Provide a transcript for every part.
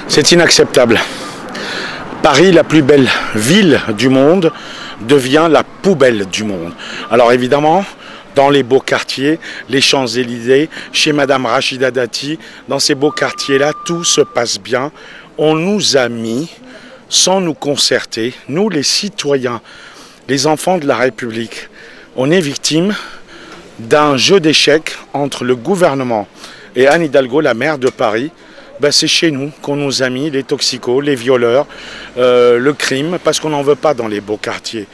C'est inacceptable. Paris, la plus belle ville du monde, devient la poubelle du monde. Alors évidemment, dans les beaux quartiers, les Champs-Élysées, chez Madame Rachida Dati, dans ces beaux quartiers-là, tout se passe bien. On nous a mis, sans nous concerter, nous les citoyens, les enfants de la République, on est victime d'un jeu d'échecs entre le gouvernement et Anne Hidalgo, la maire de Paris. Ben, c'est chez nous qu'on nous a mis les toxicos, les violeurs, le crime, parce qu'on n'en veut pas dans les beaux quartiers.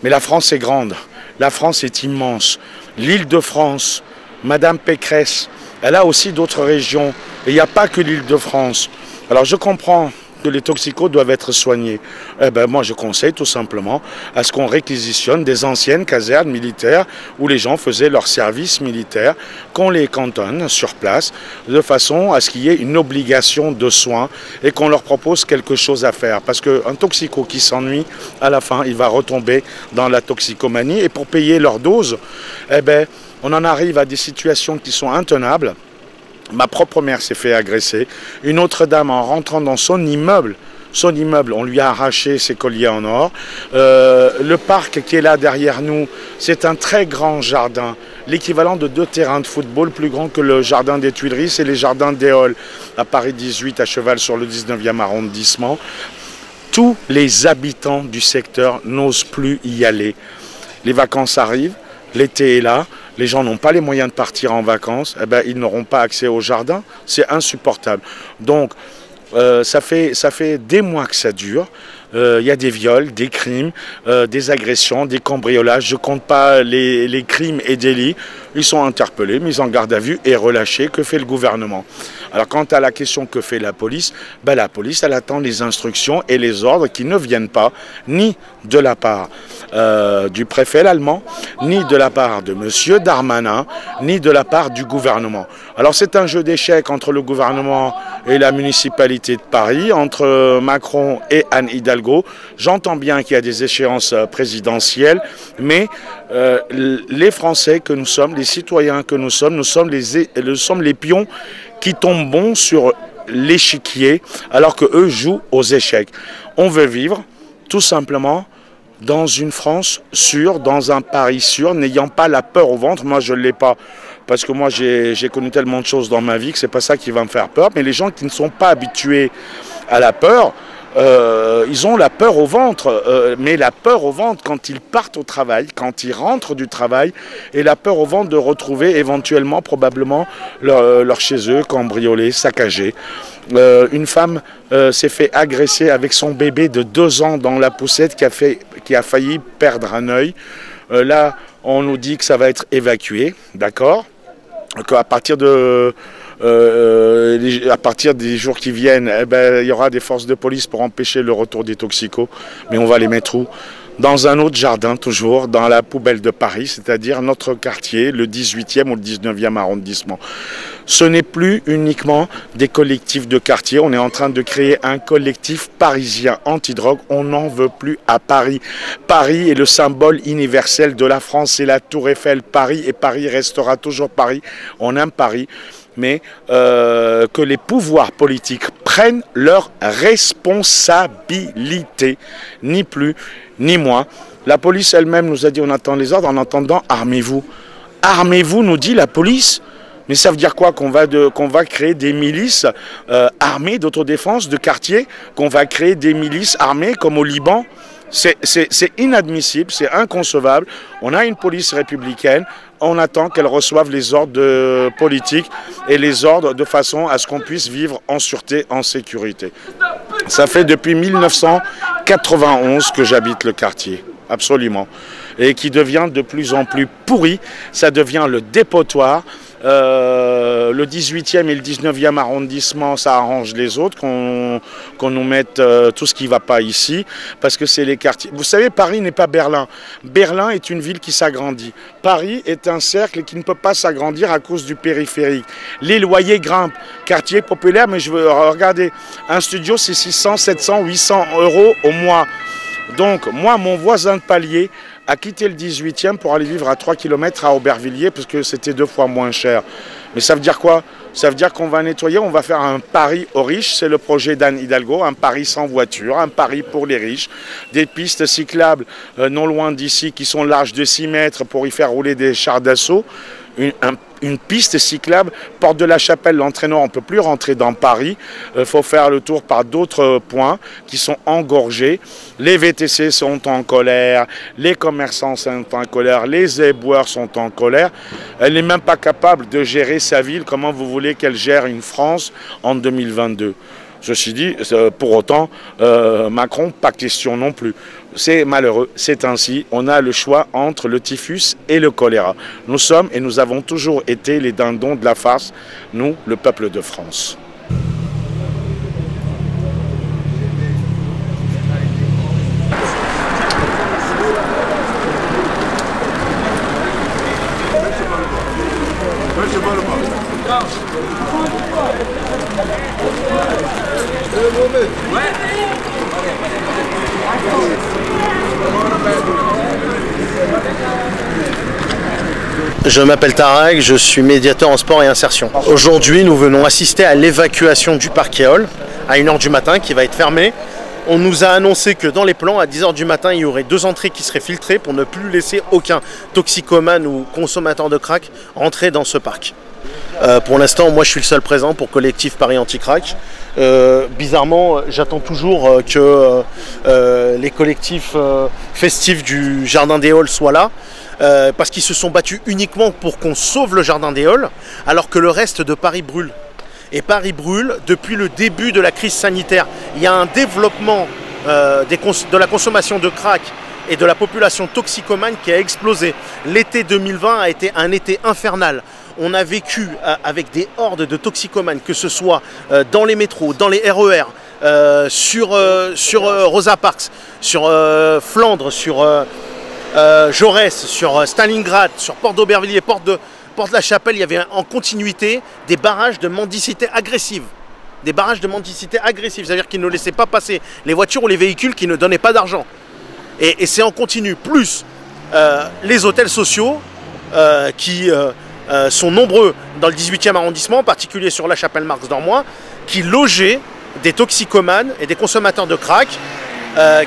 Mais la France est grande, la France est immense. L'Île-de-France, Madame Pécresse, elle a aussi d'autres régions. Et il n'y a pas que l'Île-de-France. Alors je comprends que les toxicos doivent être soignés. Eh ben, moi je conseille tout simplement à ce qu'on réquisitionne des anciennes casernes militaires où les gens faisaient leur service militaire, qu'on les cantonne sur place de façon à ce qu'il y ait une obligation de soins et qu'on leur propose quelque chose à faire. Parce qu'un toxico qui s'ennuie, à la fin, il va retomber dans la toxicomanie et pour payer leur dose, eh ben, on en arrive à des situations qui sont intenables. Ma propre mère s'est fait agresser. Une autre dame, en rentrant dans son immeuble, on lui a arraché ses colliers en or. Le parc qui est là derrière nous, c'est un très grand jardin. L'équivalent de 2 terrains de football plus grands que le jardin des Tuileries, c'est les jardins d'Éole, à Paris 18, à cheval sur le 19e arrondissement. Tous les habitants du secteur n'osent plus y aller. Les vacances arrivent, l'été est là. Les gens n'ont pas les moyens de partir en vacances, eh ben, ils n'auront pas accès au jardin, c'est insupportable. Donc, ça fait des mois que ça dure. Il y a des viols, des crimes, des agressions, des cambriolages. Je ne compte pas les crimes et délits. Ils sont interpellés, mis en garde à vue et relâchés. Que fait le gouvernement? Alors quant à la question que fait la police, ben, la police elle attend les instructions et les ordres qui ne viennent pas ni de la part du préfet allemand, ni de la part de M. Darmanin, ni de la part du gouvernement. Alors c'est un jeu d'échecs entre le gouvernement et la municipalité de Paris, entre Macron et Anne Hidalgo. J'entends bien qu'il y a des échéances présidentielles, mais les Français que nous sommes, les citoyens que nous sommes les pions qui tombent bons sur l'échiquier alors qu'eux jouent aux échecs. On veut vivre tout simplement dans une France sûre, dans un Paris sûr, n'ayant pas la peur au ventre. Moi, je ne l'ai pas, parce que moi, j'ai connu tellement de choses dans ma vie que c'est pas ça qui va me faire peur. Mais les gens qui ne sont pas habitués à la peur, ils ont la peur au ventre. Mais la peur au ventre quand ils partent au travail, quand ils rentrent du travail, et la peur au ventre de retrouver éventuellement, probablement, leur chez eux cambriolé, saccagé. Une femme s'est fait agresser avec son bébé de 2 ans dans la poussette qui a failli perdre un œil. Là, on nous dit que ça va être évacué, d'accord? Qu'à partir à partir des jours qui viennent, eh ben, il y aura des forces de police pour empêcher le retour des toxicos. Mais on va les mettre où? Dans un autre jardin, toujours, dans la poubelle de Paris, c'est-à-dire notre quartier, le 18e ou le 19e arrondissement. Ce n'est plus uniquement des collectifs de quartier, on est en train de créer un collectif parisien anti-drogue, on n'en veut plus à Paris. Paris est le symbole universel de la France, c'est la Tour Eiffel, Paris, et Paris restera toujours Paris, on aime Paris. Mais que les pouvoirs politiques prennent leurs responsabilités, ni plus ni moins. La police elle-même nous a dit on attend les ordres, en attendant armez-vous. Armez-vous, nous dit la police. Mais ça veut dire quoi? Qu'on va créer des milices armées d'autodéfense de quartier, qu'on va créer des milices armées comme au Liban? C'est inadmissible, c'est inconcevable. On a une police républicaine, on attend qu'elle reçoive les ordres politiques et les ordres de façon à ce qu'on puisse vivre en sûreté, en sécurité. Ça fait depuis 1991 que j'habite le quartier, absolument. Et qui devient de plus en plus pourri, ça devient le dépotoir. Le 18e et le 19e arrondissement, ça arrange les autres, qu'on nous mette tout ce qui ne va pas ici, parce que c'est les quartiers. Vous savez, Paris n'est pas Berlin. Berlin est une ville qui s'agrandit. Paris est un cercle qui ne peut pas s'agrandir à cause du périphérique. Les loyers grimpent. Quartier populaire, mais je veux regarder, un studio, c'est 600, 700, 800 € au mois. Donc, moi, mon voisin de palier a quitté le 18e pour aller vivre à 3 km à Aubervilliers parce que c'était 2 fois moins cher. Mais ça veut dire quoi? Ça veut dire qu'on va nettoyer, on va faire un pari aux riches. C'est le projet d'Anne Hidalgo, un pari sans voiture, un pari pour les riches. Des pistes cyclables non loin d'ici qui sont larges de 6 mètres pour y faire rouler des chars d'assaut. Une piste cyclable, porte de la Chapelle, l'entraîneur, on ne peut plus rentrer dans Paris. Il faut faire le tour par d'autres points qui sont engorgés. Les VTC sont en colère, les commerçants sont en colère, les éboueurs sont en colère. Elle n'est même pas capable de gérer sa ville. Comment vous voulez qu'elle gère une France en 2022? Ceci dit, pour autant, Macron, pas question non plus. C'est malheureux, c'est ainsi. On a le choix entre le typhus et le choléra. Nous sommes et nous avons toujours été les dindons de la farce, nous, le peuple de France. Je m'appelle Tarek, je suis médiateur en sport et insertion. Aujourd'hui, nous venons assister à l'évacuation du parc Éole à 1 h du matin qui va être fermé. On nous a annoncé que dans les plans, à 10 h du matin, il y aurait 2 entrées qui seraient filtrées pour ne plus laisser aucun toxicomane ou consommateur de crack rentrer dans ce parc. Pour l'instant, moi je suis le seul présent pour Collectif Paris Anti-Crack. Bizarrement, j'attends toujours que les collectifs festifs du Jardin des Halles soient là. Parce qu'ils se sont battus uniquement pour qu'on sauve le Jardin des Halles, alors que le reste de Paris brûle. Et Paris brûle depuis le début de la crise sanitaire. Il y a un développement de la consommation de crack et de la population toxicomane qui a explosé. L'été 2020 a été un été infernal. On a vécu avec des hordes de toxicomanes, que ce soit dans les métros, dans les RER, sur Rosa Parks, sur Flandre, sur Jaurès, sur Stalingrad, sur Porte d'Aubervilliers, Porte de la Chapelle. Il y avait en continuité des barrages de mendicité agressive. Des barrages de mendicité agressive, c'est-à-dire qu'ils ne laissaient pas passer les voitures ou les véhicules qui ne donnaient pas d'argent. Et c'est en continu, plus les hôtels sociaux qui sont nombreux dans le 18e arrondissement, en particulier sur la Chapelle-Marx-d'Ormois, qui logeaient des toxicomanes et des consommateurs de crack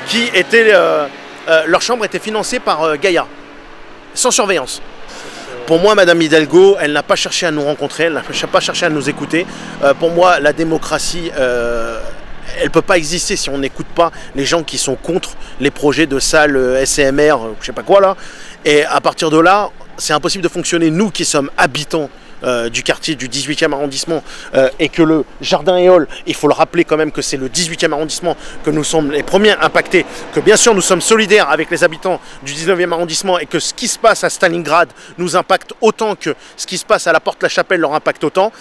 qui étaient... leur chambre était financée par Gaïa, sans surveillance. Pour moi, Madame Hidalgo, elle n'a pas cherché à nous rencontrer, elle n'a pas cherché à nous écouter. Pour moi, la démocratie, elle ne peut pas exister si on n'écoute pas les gens qui sont contre les projets de salles SMR, je sais pas quoi là. Et à partir de là, c'est impossible de fonctionner. Nous qui sommes habitants du quartier du 18e arrondissement et que le Jardin Éole, il faut le rappeler quand même que c'est le 18e arrondissement, que nous sommes les premiers impactés, que bien sûr nous sommes solidaires avec les habitants du 19e arrondissement et que ce qui se passe à Stalingrad nous impacte autant que ce qui se passe à la Porte-la-Chapelle leur impacte autant.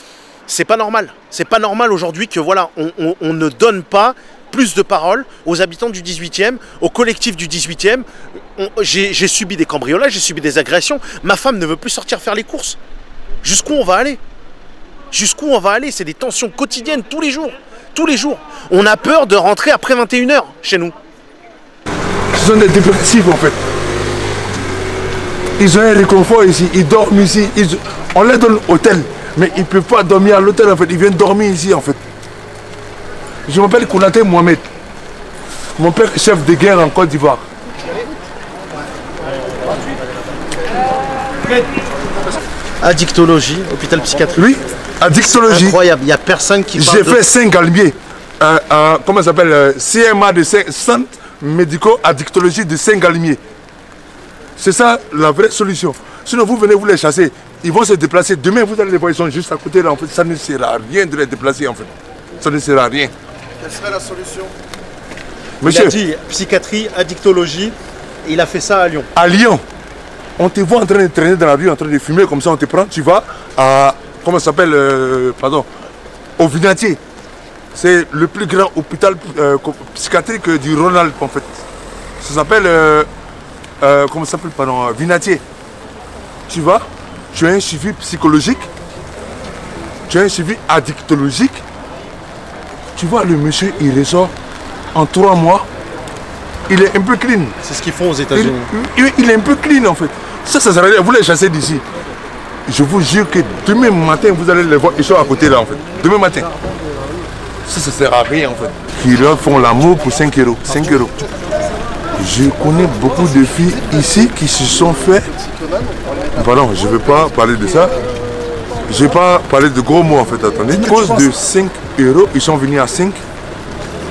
C'est pas normal. C'est pas normal aujourd'hui que voilà, on ne donne pas plus de parole aux habitants du 18e, au collectif du 18e. J'ai subi des cambriolages, j'ai subi des agressions. Ma femme ne veut plus sortir faire les courses. Jusqu'où on va aller? Jusqu'où on va aller? C'est des tensions quotidiennes tous les jours. Tous les jours. On a peur de rentrer après 21 h chez nous. Ce sont des dépressifs en fait. Ils ont un réconfort ici, ils dorment ici. On les donne l'hôtel, mais ils ne peuvent pas dormir à l'hôtel en fait. Ils viennent dormir ici en fait. Je m'appelle Kounaté Mohamed. Mon père est chef de guerre en Côte d'Ivoire. Addictologie, hôpital psychiatrique. Oui, addictologie. Incroyable, il n'y a personne qui parle. J'ai fait Saint-Galmier. Comment ça s'appelle? CMA de Centre médico addictologie de Saint-Galmier. C'est ça la vraie solution. Sinon vous venez vous les chasser, ils vont se déplacer. Demain vous allez les voir, ils sont juste à côté là. En fait, ça ne sert à rien de les déplacer en fait. Ça ne sert à rien. Quelle serait la solution? Monsieur, il a dit psychiatrie, addictologie, et il a fait ça à Lyon. À Lyon, on te voit en train de traîner dans la rue, en train de fumer, comme ça on te prend, tu vas à, comment ça s'appelle, au Vinatier. C'est le plus grand hôpital psychiatrique du Rhône-Alpes en fait. Ça s'appelle, comment ça s'appelle, pardon, Vinatier. Tu vas, tu as un suivi psychologique, tu as un suivi addictologique. Tu vois, le monsieur, il ressort en 3 mois, il est un peu clean. C'est ce qu'ils font aux États-Unis. Il est un peu clean en fait. Ça sert à rien, vous les chassez d'ici. je vous jure que demain matin, vous allez les voir, ils sont à côté là en fait. Demain matin. Ça ne sert à rien en fait. Qui leur font l'amour pour 5 euros. 5 euros. Je connais beaucoup de filles ici qui se sont fait... Pardon, je ne vais pas parler de ça. Je ne vais pas parler de gros mots en fait. Attendez. À cause de 5 euros, ils sont venus à 5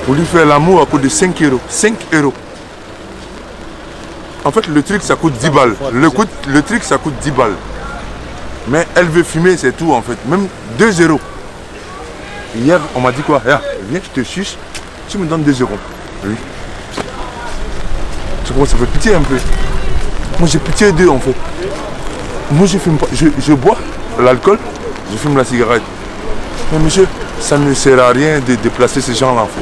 pour lui faire l'amour à cause de 5 euros. 5 euros. En fait, le truc, ça coûte 10 balles. Le truc, ça coûte 10 balles. Mais elle veut fumer, c'est tout en fait. Même 2 euros. Hier, on m'a dit quoi? Viens, je te suce. Tu me donnes 2 euros. Oui. Tu vois, ça fait pitié un peu. Moi, j'ai pitié d'eux en fait. Moi, je fume pas. Je bois l'alcool, je fume la cigarette. Mais monsieur, ça ne sert à rien de déplacer ces gens-là en fait.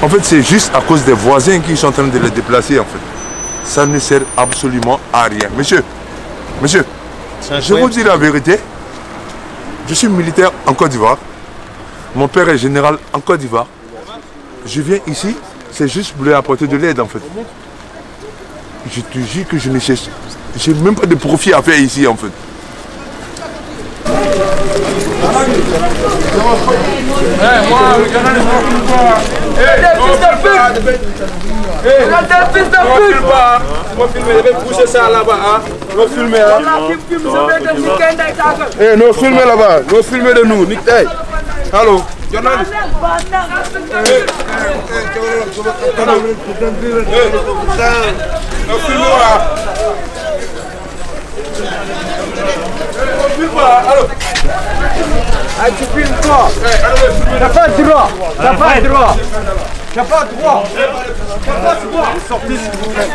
En fait, c'est juste à cause des voisins qui sont en train de les déplacer en fait. Ça ne sert absolument à rien. Monsieur, je vous dis la vérité. Je suis militaire en Côte d'Ivoire. Mon père est général en Côte d'Ivoire. Je viens ici, c'est juste pour lui apporter de l'aide en fait. Je te jure que je ne cherche. J'ai même pas de profit à faire ici en fait. Pousser ça là-bas, nous filmer. Nous filmer là-bas, nous filmer de nous. Allô, journaliste. Nous filmer là. Ah, tu filmes quoi? T'as pas le droit. T'as pas le droit. T'as pas le droit. Sortez s'il vous plaît.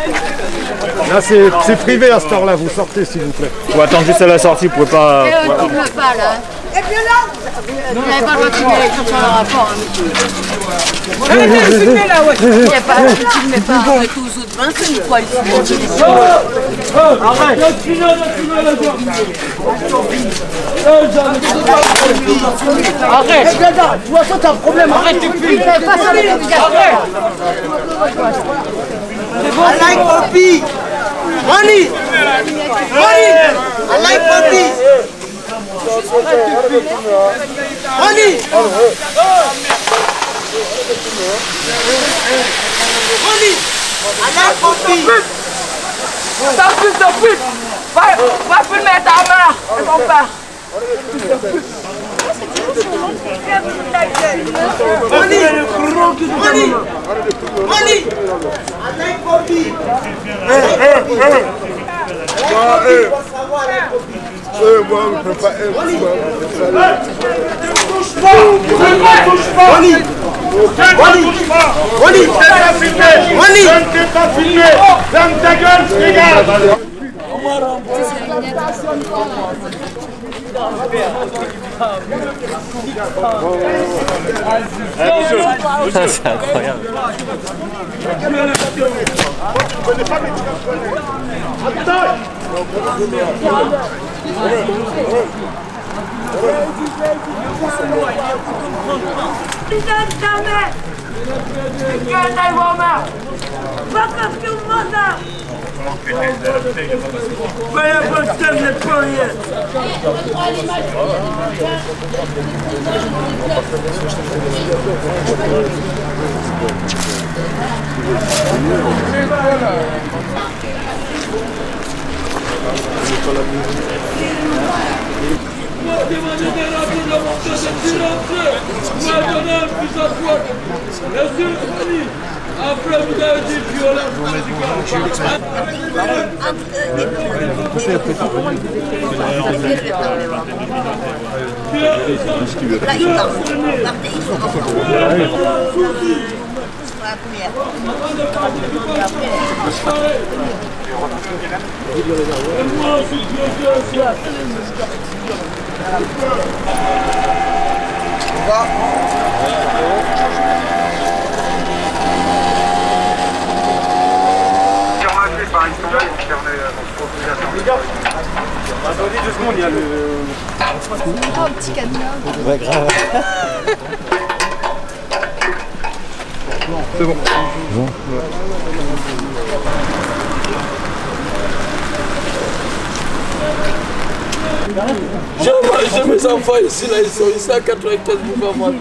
Là c'est privé à cette heure-là, vous sortez s'il vous plaît. Vous attendez juste à la sortie, vous pouvez pas... On ne filme pas là. Et puis là, vous n'avez pas le droit de filmer les gens sur le rapport, hein, monsieur. Arrêtez de filmer là, ouais. Il n'y a pas, ne filmez pas. Avec aux autres mains, c'est une fois le filmer. Arrête. Arrête. Tu vois ça, t'as un problème. Arrête de filmer. Pas ça les obligations. I like Poppy. Money. Money. I like Poppy. Money. Money. I like Poppy. Ça fils de pute. Va filmer ta mère et ton père. Money. Money. Money. I like Poppy. Moi, je ne peux pas être. Touche pas! Touche pas! Money! Money! Money! Money! Je ne t'ai pas filmé! Ferme ta gueule, regarde! C'est incroyable. Après vous avez dit violence. Attendez 2 secondes, il y a le... Oh, petit cadenas. Ouais, grave. C'est bon. Bon. J'ai mes enfants ici, là, ils sont ici à 95 pour voir.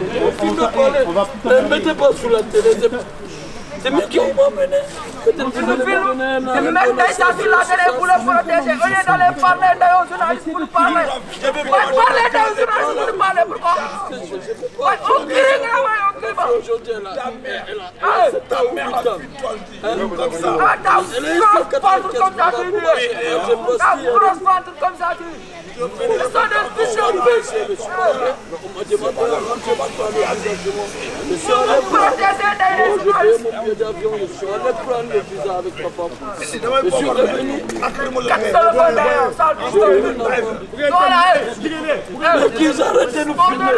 Ne mettez pas sous la télé. C'est moi qui m'ont mené. Ils mettent ça sur la télé pour le protéger. Au lieu d'aller parler aux journalistes pour parler. Parler aux journalistes pour parler. Pourquoi? On crie, on crie pas. Aujourd'hui, elle a 7 ans ou 8 ans. Attends, grosse ventre comme ça, tu dis. Grosse ventre comme ça, tu dis. Ils sont des bichons. On m'a demandé de rentrer par le visa. Je suis allé prendre mon billet d'avion, je suis allé prendre le visa avec ma femme. Je suis revenu. Mais qu'ils arrêtent de nous filmer.